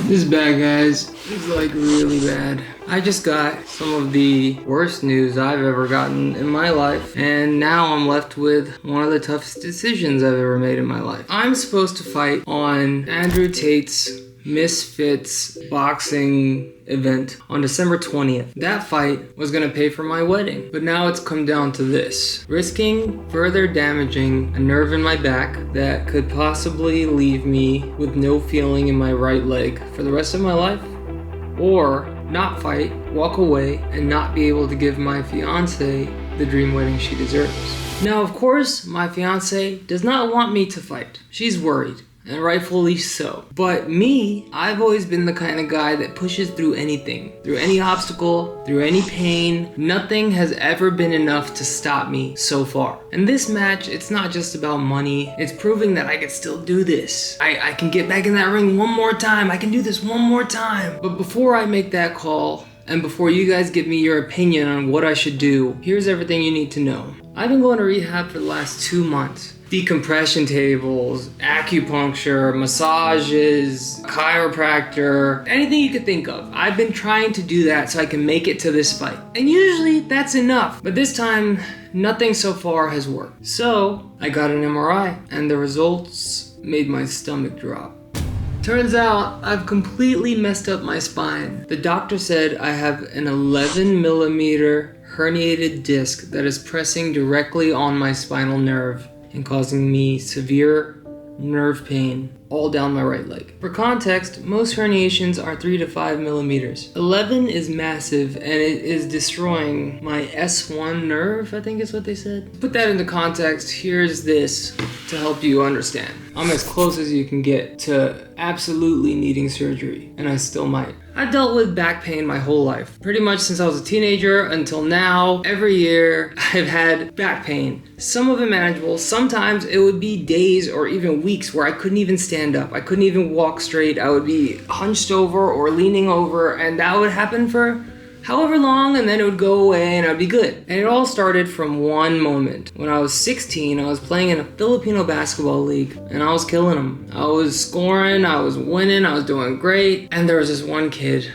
This is bad, guys. This is like really bad. I just got some of the worst news I've ever gotten in my life, and now I'm left with one of the toughest decisions I've ever made in my life. I'm supposed to fight on Andrew Tate's Misfits boxing event on December 20th. That fight was gonna pay for my wedding, but now it's come down to this: risking further damaging a nerve in my back that could possibly leave me with no feeling in my right leg for the rest of my life, or not fight, walk away, and not be able to give my fiance the dream wedding she deserves. Now, of course, my fiance does not want me to fight. She's worried. And rightfully so. But me, I've always been the kind of guy that pushes through anything, through any obstacle, through any pain. Nothing has ever been enough to stop me so far. And this match, it's not just about money. It's proving that I can still do this. I can get back in that ring one more time. I can do this one more time. But before I make that call, and before you guys give me your opinion on what I should do, here's everything you need to know. I've been going to rehab for the last 2 months. Decompression tables, acupuncture, massages, chiropractor, anything you could think of. I've been trying to do that so I can make it to this fight. And usually that's enough. But this time, nothing so far has worked. So I got an MRI and the results made my stomach drop. Turns out I've completely messed up my spine. The doctor said I have an 11 millimeter herniated disc that is pressing directly on my spinal nerve and causing me severe nerve pain all down my right leg. For context, most herniations are 3 to 5 millimeters. 11 is massive, and it is destroying my S1 nerve, I think is what they said. To put that into context, here's this to help you understand. I'm as close as you can get to absolutely needing surgery, and I still might. I've dealt with back pain my whole life. Pretty much since I was a teenager until now, every year I've had back pain. Some of it manageable, sometimes it would be days or even weeks where I couldn't even stand up. I couldn't even walk straight. I would be hunched over or leaning over, and that would happen for however long, and then it would go away and I'd be good. And it all started from one moment. When I was 16, I was playing in a Filipino basketball league, and I was killing them. I was scoring, I was winning, I was doing great, and there was this one kid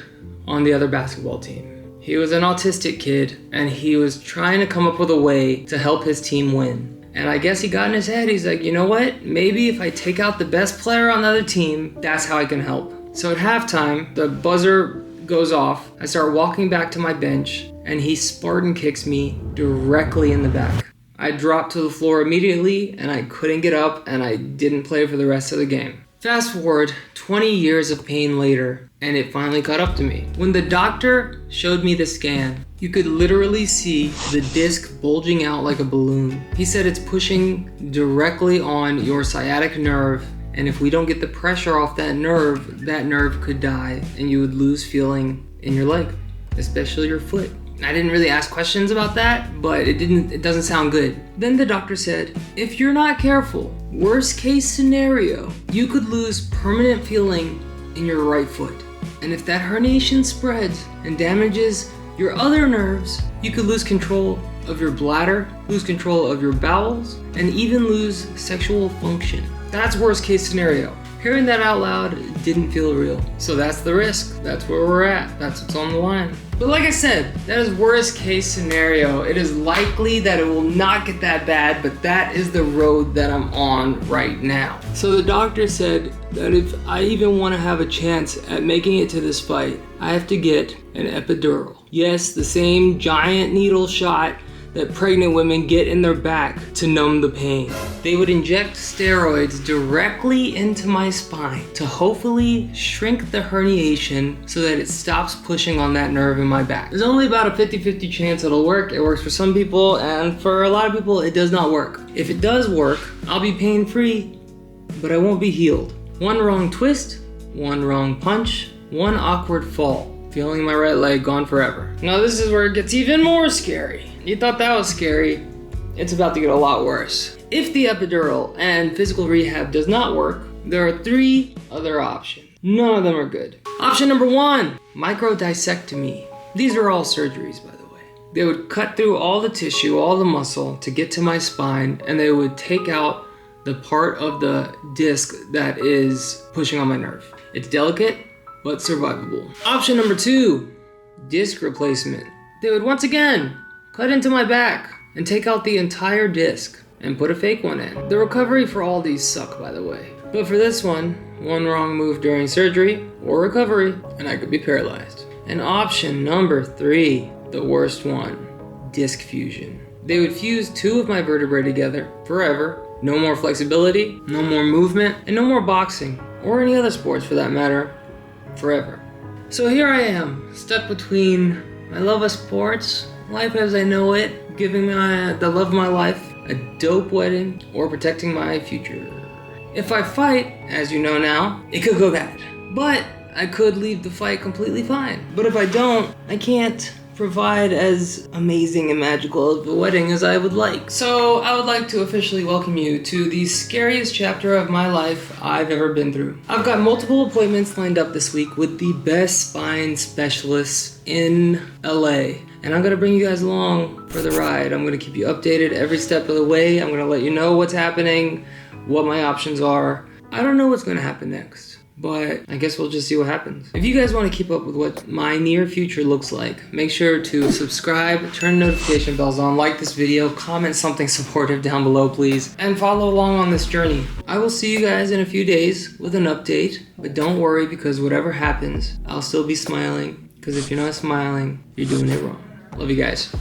on the other basketball team. He was an autistic kid, and he was trying to come up with a way to help his team win. And I guess he got in his head, he's like, you know what? Maybe if I take out the best player on the other team, that's how I can help. So at halftime, the buzzer goes off. I start walking back to my bench, and he Spartan kicks me directly in the back. I dropped to the floor immediately, and I couldn't get up, and I didn't play for the rest of the game. Fast forward 20 years of pain later, and it finally caught up to me. When the doctor showed me the scan, you could literally see the disc bulging out like a balloon. He said it's pushing directly on your sciatic nerve, and if we don't get the pressure off that nerve could die, and you would lose feeling in your leg, especially your foot. I didn't really ask questions about that, but it doesn't sound good. Then the doctor said, if you're not careful, worst case scenario, you could lose permanent feeling in your right foot. And if that herniation spreads and damages your other nerves, you could lose control of your bladder, lose control of your bowels, and even lose sexual function. That's worst case scenario. Hearing that out loud didn't feel real. So that's the risk. That's where we're at. That's what's on the line. But like I said, that is worst case scenario. It is likely that it will not get that bad, but that is the road that I'm on right now. So the doctor said that if I even want to have a chance at making it to this fight, I have to get an epidural. Yes, the same giant needle shot that pregnant women get in their back to numb the pain. They would inject steroids directly into my spine to hopefully shrink the herniation so that it stops pushing on that nerve in my back. There's only about a 50-50 chance it'll work. It works for some people, and for a lot of people, it does not work. If it does work, I'll be pain-free, but I won't be healed. One wrong twist, one wrong punch, one awkward fall. Feeling my right leg gone forever. Now this is where it gets even more scary. You thought that was scary. It's about to get a lot worse. If the epidural and physical rehab does not work, there are 3 other options. None of them are good. Option number 1, microdissectomy. These are all surgeries, by the way. They would cut through all the tissue, all the muscle to get to my spine, and they would take out the part of the disc that is pushing on my nerve. It's delicate, but survivable. Option number 2, disc replacement. They would once again cut into my back and take out the entire disc and put a fake one in. The recovery for all these suck, by the way. But for this one wrong move during surgery or recovery and I could be paralyzed. And option number 3, the worst one, disc fusion. They would fuse 2 of my vertebrae together forever. No more flexibility, no more movement, and no more boxing, or any other sports for that matter, forever. So here I am, stuck between my love of sports, life as I know it, giving the love of my life, a dope wedding, or protecting my future. If I fight, as you know now, it could go bad. But I could leave the fight completely fine. But if I don't, I can't provide as amazing and magical of a wedding as I would like. So I would like to officially welcome you to the scariest chapter of my life I've ever been through. I've got multiple appointments lined up this week with the best spine specialists in LA. And I'm gonna bring you guys along for the ride. I'm gonna keep you updated every step of the way. I'm gonna let you know what's happening, what my options are. I don't know what's gonna happen next, but I guess we'll just see what happens. If you guys want to keep up with what my near future looks like, make sure to subscribe, turn notification bells on, like this video, comment something supportive down below please, and follow along on this journey. I will see you guys in a few days with an update, but don't worry because whatever happens, I'll still be smiling, because if you're not smiling, you're doing it wrong. Love you guys.